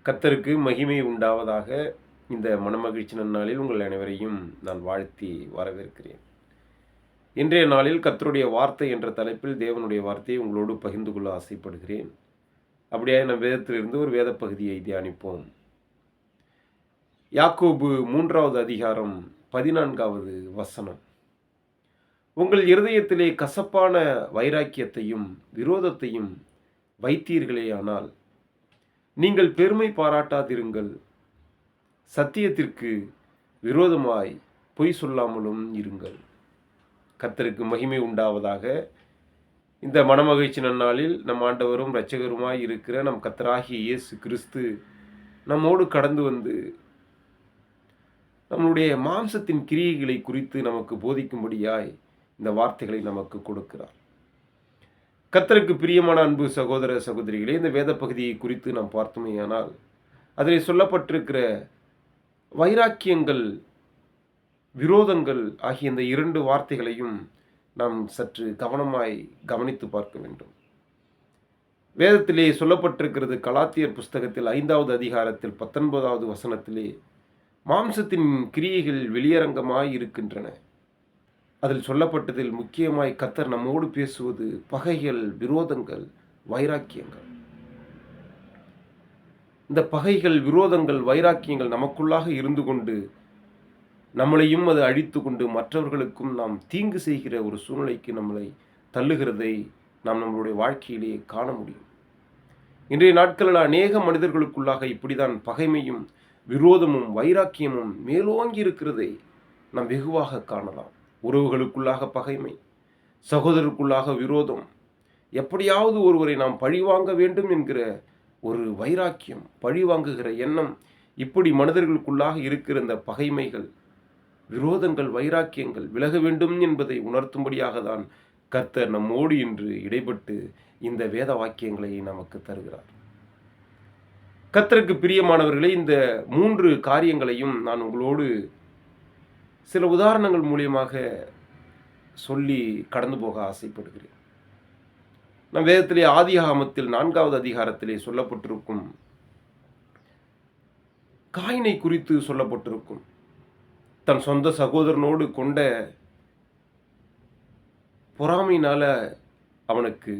கர்த்தருக்கு மகிமை உண்டாவதாக. இந்த மனமகிழ்ச்சி நன்னாளில் உங்கள் அனைவரையும் நான் வாழ்த்தி வரவேற்கிறேன். இன்றைய நாளில் கர்த்தருடைய வார்த்தை என்ற தலைப்பில் தேவனுடைய வார்த்தையை உங்களோடு பகிர்ந்து கொள்ள ஆசைப்படுகிறேன். அப்படியே நம் வேதத்திலிருந்து ஒரு வேத பகுதியை தியானிப்போம். யாக்கோபு 3வது அதிகாரம் 14வது வசனம். உங்கள் இருதயத்திலே கசப்பான வைராக்கியத்தையும் விரோதத்தையும் வைத்தீர்களேயானால் நீங்கள் பெருமை பாராட்டாதிருங்கள். சத்தியத்திற்கு விரோதமாய் பொய் சொல்லாமலும் இருங்கள். கர்த்தருக்கு மகிமை உண்டாவதாக. இந்த மனமகிழ்ச்சி நன்னாளில் நம் ஆண்டவரும் இரட்சகருமாய் இருக்கிற நம் கர்த்தராகிய இயேசு கிறிஸ்து நம்மோடு கடந்து வந்து நம்முடைய மாம்சத்தின் கிரியைகளை குறித்து நமக்கு போதிக்கும்படியாய் இந்த வார்த்தைகளை நமக்கு கொடுக்கிறார். கர்த்தருக்கு பிரியமான அன்பு சகோதர சகோதரிகளே, இந்த வேத பகுதியை குறித்து நாம் பார்த்தோமேயானால் அதில் சொல்லப்பட்டிருக்கிற வைராக்கியங்கள், விரோதங்கள் ஆகிய இந்த 2 வார்த்தைகளையும் நாம் சற்று கவனமாய் கவனித்து பார்க்க வேண்டும். வேதத்திலே சொல்லப்பட்டிருக்கிறது. கலாத்தியர் புஸ்தகத்தில் 5வது அதிகாரத்தில் 19வது வசனத்திலே மாம்சத்தின் கிரியைகள் வெளியரங்கமாய் இருக்கின்றன. அதில் சொல்லப்பட்டதில் முக்கியமாய் கர்த்தர் நம்மோடு பேசுவது பகைகள், விரோதங்கள், வைராக்கியங்கள். இந்த பகைகள், விரோதங்கள், வைராக்கியங்கள் நமக்குள்ளாக இருந்து கொண்டு நம்மளையும் அது அழித்து கொண்டு மற்றவர்களுக்கும் நாம் தீங்கு செய்கிற ஒரு சூழ்நிலைக்கு நம்மளை தள்ளுகிறதை நாம் நம்மளுடைய வாழ்க்கையிலேயே காண முடியும். இன்றைய நாட்களில் அநேக மனிதர்களுக்குள்ளாக இப்படிதான் பகைமையும் விரோதமும் வைராக்கியமும் மேலோங்கி இருக்கிறதை நாம் வெகுவாக காணலாம். உறவுகளுக்குள்ளாக பகைமை, சகோதரருக்குள்ளாக விரோதம், எப்படியாவது ஒருவரை நாம் பழிவாங்க வேண்டும் என்கிற ஒரு வைராக்கியம், பழிவாங்குகிற எண்ணம், இப்படி மனிதர்களுக்குள்ளாக இருக்கிற இந்த பகைமைகள், விரோதங்கள், வைராக்கியங்கள் விலக வேண்டும் என்பதை உணர்த்தும்படியாக தான் கர்த்தர் நம்மோடு இன்று இடைப்பட்டு இந்த வேத வாக்கியங்களை நமக்கு தருகிறார். கர்த்தருக்கு பிரியமானவர்களே, இந்த 3 காரியங்களையும் நான் உங்களோடு சில உதாரணங்கள் மூலியமாக சொல்லி கடந்து போக ஆசைப்படுகிறேன். நம் வேதத்திலே ஆதியாகமத்தில் 4வது அதிகாரத்திலே சொல்லப்பட்டிருக்கும் காயினை குறித்து சொல்லப்பட்டிருக்கும். தன் சொந்த சகோதரனோடு கொண்ட பொறாமையினால அவனுக்கு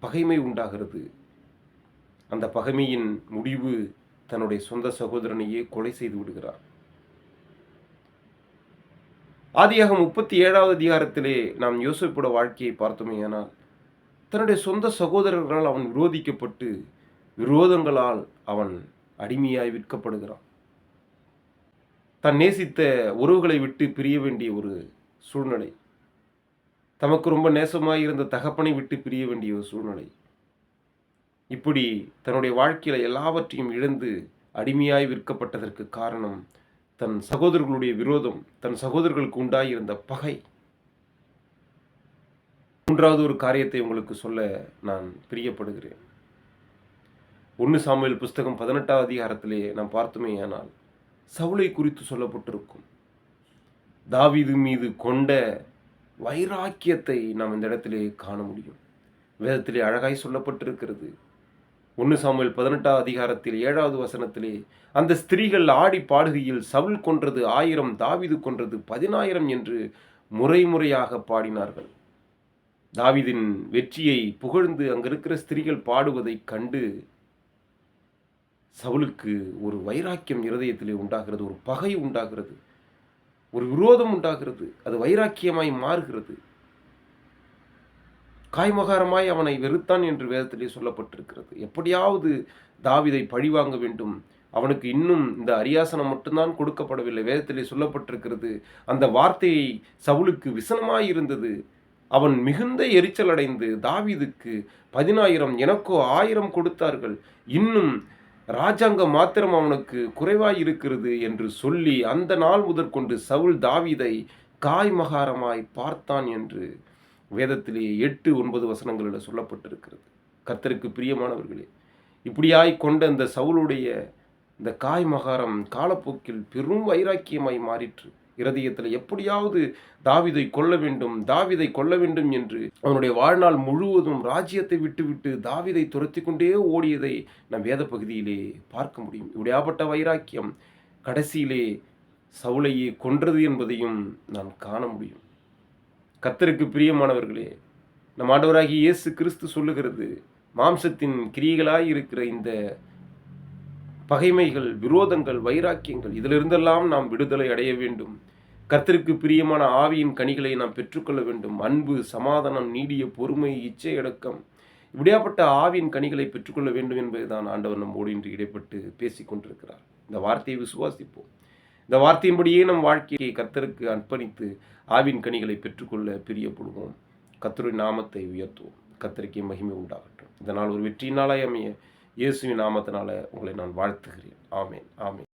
பகைமை உண்டாகிறது. அந்த பகைமையின் முடிவு தன்னுடைய சொந்த சகோதரனையே கொலை செய்து விடுகிறார். ஆதியாகமம் 37வது அதிகாரத்திலே நாம் யோசேப்புடைய வாழ்க்கையை பார்த்தோமேயானால் தன்னுடைய சொந்த சகோதரர்களால் அவன் விரோதிக்கப்பட்டு விரோதங்களால் அவன் அடிமையாய் விற்கப்படுகிறான். தான் நேசித்த உறவுகளை விட்டு பிரிய வேண்டிய ஒரு சூழ்நிலை, தமக்கு ரொம்ப நேசமாய் இருந்த தகப்பனை விட்டு பிரிய வேண்டிய ஒரு சூழ்நிலை. இப்படி தன்னுடைய வாழ்க்கையில் எல்லாவற்றையும் இழந்து அடிமையாய் விற்கப்பட்டதற்கு காரணம் தன் சகோதரர்களுடைய விரோதம், தன் சகோதரர்களுக்கு உண்டாயிருந்த பகை. 3வது ஒரு காரியத்தை உங்களுக்கு சொல்ல நான் பிரியப்படுகிறேன். 1 சாமுவேல் புஸ்தகம் 18வது அதிகாரத்திலே நாம் பார்த்தோமேயானால் சவுலை குறித்து சொல்லப்பட்டிருக்கும். தாவீது மீது கொண்ட வைராக்கியத்தை நாம் இந்த இடத்திலே காண முடியும். வேதத்திலே அழகாய் சொல்லப்பட்டிருக்கிறது. 1 சாமுவேல் 18வது அதிகாரத்தில் 7வது வசனத்திலே அந்த ஸ்திரீகள் ஆடி பாடுகையில் சவுல் கொன்றது 1000, தாவீது கொன்றது 10000 என்று முறையாக பாடினார்கள். தாவீதின் வெற்றியை புகழ்ந்து அங்கிருக்கிற ஸ்திரீகள் பாடுவதை கண்டு சவுலுக்கு ஒரு வைராக்கியம் இருதயத்திலே உண்டாகிறது, ஒரு பகை உண்டாகிறது, ஒரு விரோதம் உண்டாகிறது. அது வைராக்கியமாய் மாறுகிறது. காய்மகாரமாய் அவனை வெறுத்தான் என்று வேதத்திலே சொல்லப்பட்டிருக்கிறது. எப்படியாவது தாவீதை பழிவாங்க வேண்டும். அவனுக்கு இன்னும் இந்த அரியாசனம் மட்டும்தான் கொடுக்கப்படவில்லை. வேதத்திலே சொல்லப்பட்டிருக்கிறது. அந்த வார்த்தையை சவுலுக்கு விசனமாயிருந்தது. அவன் மிகுந்த எரிச்சல் அடைந்து தாவீதுக்கு 10000 எனக்கோ 1000 கொடுத்தார்கள், இன்னும் ராஜாங்கம் மாத்திரம் அவனுக்கு குறைவாயிருக்கிறது என்று சொல்லி அந்த நாள் முதற்கொண்டு சவுல் தாவீதை காய்மகாரமாய் பார்த்தான் என்று வேதத்திலே 8-9 வசனங்களில் சொல்லப்பட்டிருக்கிறது. கர்த்தருக்கு பிரியமானவர்களே, இப்படியாய் கொண்ட இந்த சவுலுடைய இந்த காய்மகாரம் காலப்போக்கில் பெரும் வைராக்கியமாய் மாறிற்று. இருதயத்தில் எப்படியாவது தாவீதை கொல்ல வேண்டும், தாவீதை கொல்ல வேண்டும் என்று அவனுடைய வாழ்நாள் முழுவதும் ராஜ்யத்தை விட்டுவிட்டு தாவீதை துரத்திக் கொண்டே ஓடியதை நம் வேத பகுதியிலே பார்க்க முடியும். இப்படியாப்பட்ட வைராக்கியம் கடைசியிலே சவுலையே கொன்றது என்பதையும் நாம் காண முடியும். கர்த்தருக்கு பிரியமானவர்களே, நம் ஆண்டவராகிய இயேசு கிறிஸ்து சொல்லுகிறது, மாம்சத்தின் கிரியைகளாய் இருக்கிற இந்த பகைமைகள், விரோதங்கள், வைராக்கியங்கள் இதிலிருந்தெல்லாம் நாம் விடுதலை அடைய வேண்டும். கர்த்தருக்கு பிரியமான ஆவியின் கனிகளை நாம் பெற்றுக்கொள்ள வேண்டும். அன்பு, சமாதானம், நீடிய பொறுமை, இச்சையடக்கம், இப்படியாப்பட்ட ஆவியின் கனிகளை பெற்றுக்கொள்ள வேண்டும் என்பதுதான் ஆண்டவர் நம்மோடு இன்று இடைப்பட்டு பேசிக் கொண்டிருக்கிறார். இந்த வார்த்தையை விசுவாசிப்போம். இந்த வார்த்தையின்படியே நம் வாழ்க்கையை கர்த்தருக்கு அர்ப்பணித்து ஆவின் கனிகளை பெற்றுக்கொள்ள பிரியப்படுவோம். கர்த்தருடைய நாமத்தை உயர்த்துவோம். கர்த்தருக்கே மகிமை உண்டாகட்டும். இதனால் ஒரு வெற்றியினாலே அமைய இயேசுவின் நாமத்தினால உங்களை நான் வாழ்த்துகிறேன். ஆமென், ஆமென்.